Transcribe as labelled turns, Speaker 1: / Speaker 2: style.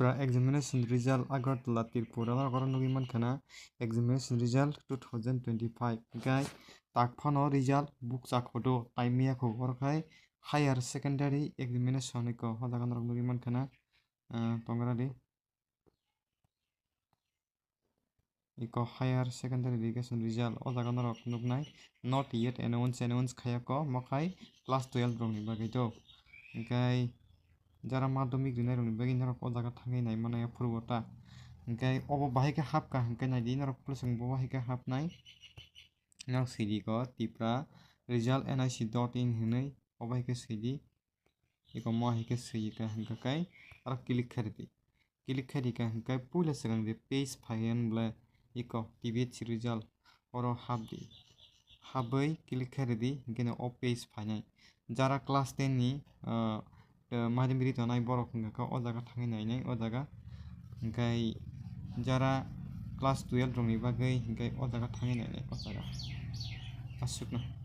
Speaker 1: Tripura examination result Agartala Tripura Nagara Nugiman Kana examination result 2025 Guy Takpano result books akodo Taimia Kokai higher secondary examination ko Hodagan Nugiman Kana Tongradi Iko higher secondary education result Odagan Nugnai not yet announced Kayako Mokai class 12 Roni Bagito Guy যারা মাধ্যমিক দিনের Rooney নরক ও জায়গা থাকি নাই মানে ফুরবটা ওমফাই of বাহিকে হাবকা হাঙ্কাই নাই দি নরক প্লসং বাহিকে হাব নাই নরক সিডি ক টিপ্রা result.nic.in হিनै অবাহিকে সিডি ইক মাহিকে সিইকা হাঙ্কাই আর ক্লিক খারি হাঙ্কাই পুইলা সগাং দে পেজ ফাইন ব্লা ইক টিবিএচ result অর হাবদি হাबै ক্লিক খারি দি গেনে অ পেজ ফাইনাই যারা ক্লাস 10 ni মাধ্যমিক tonai borok hingka o jaga thangai nainai o jaga hingkai jara class 12 rokni bagui hingkai o jaga thangai nainai o jaga asukna.